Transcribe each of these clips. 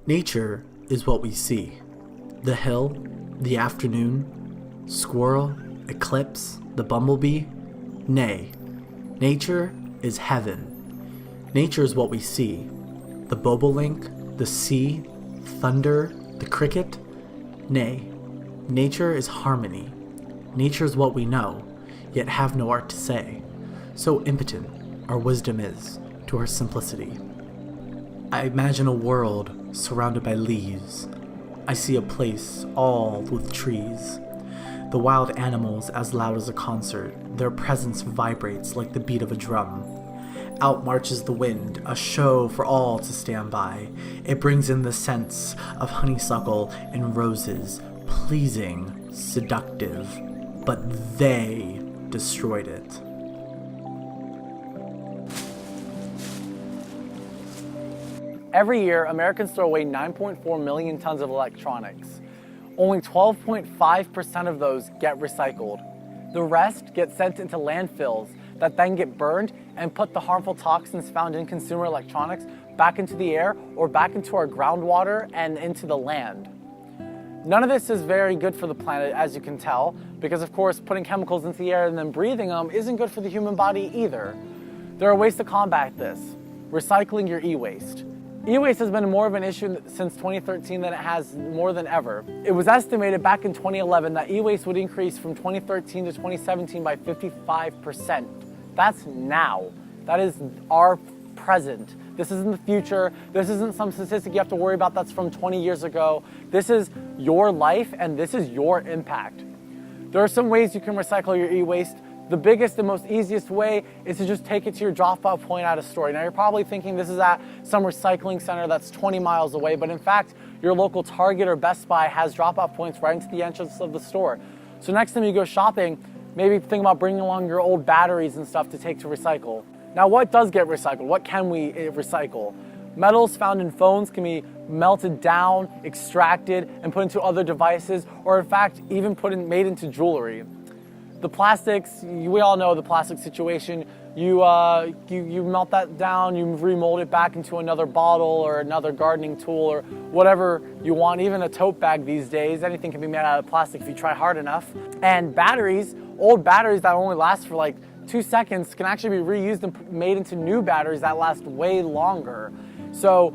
Nature is what we see. The hill, the afternoon, squirrel, eclipse, the bumblebee. Nay, nature is heaven. Nature is what we see. The bobolink, the sea, thunder, the cricket. Nay, nature is harmony. Nature is what we know, yet have no art to say. So impotent our wisdom is to our simplicity. I imagine a world surrounded by leaves. I see a place all with trees. The wild animals as loud as a concert, their presence vibrates like the beat of a drum. Out marches the wind, a show for all to stand by. It brings in the scents of honeysuckle and roses, pleasing, seductive, but they destroyed it. Every year, Americans throw away 9.4 million tons of electronics. Only 12.5% of those get recycled. The rest get sent into landfills that then get burned and put the harmful toxins found in consumer electronics back into the air or back into our groundwater and into the land. None of this is very good for the planet, as you can tell, because of course putting chemicals into the air and then breathing them isn't good for the human body either. There are ways to combat this. Recycling your e-waste. E-waste has been more of an issue since 2013 than it has more than ever. It was estimated back in 2011 that e-waste would increase from 2013 to 2017 by 55%. That's now. That is our present. This isn't the future. This isn't some statistic you have to worry about that's from 20 years ago. This is your life and this is your impact. There are some ways you can recycle your e-waste. The biggest and most easiest way is to just take it to your drop-off point at a store. Now you're probably thinking this is at some recycling center that's 20 miles away, but in fact, your local Target or Best Buy has drop-off points right into the entrance of the store. So next time you go shopping, maybe think about bringing along your old batteries and stuff to take to recycle. Now what does get recycled? What can we recycle? Metals found in phones can be melted down, extracted, and put into other devices, or in fact, even made into jewelry. The plastics, we all know the plastic situation. You melt that down, you remold it back into another bottle or another gardening tool or whatever you want. Even a tote bag these days, anything can be made out of plastic if you try hard enough. And batteries, old batteries that only last for like 2 seconds can actually be reused and made into new batteries that last way longer. So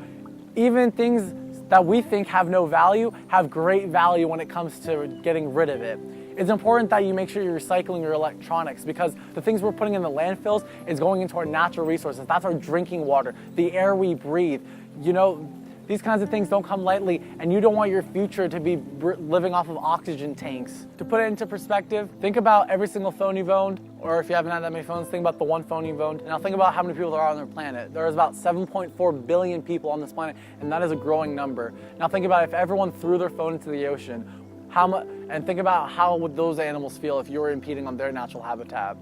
even things that we think have no value have great value when it comes to getting rid of it. It's important that you make sure you're recycling your electronics because the things we're putting in the landfills is going into our natural resources. That's our drinking water, the air we breathe. You know, these kinds of things don't come lightly, and you don't want your future to be living off of oxygen tanks. To put it into perspective, think about every single phone you've owned, or if you haven't had that many phones, think about the one phone you've owned. Now think about how many people there are on the planet. There's about 7.4 billion people on this planet, and that is a growing number. Now think about if everyone threw their phone into the ocean, and think about how would those animals feel if you were impeding on their natural habitat.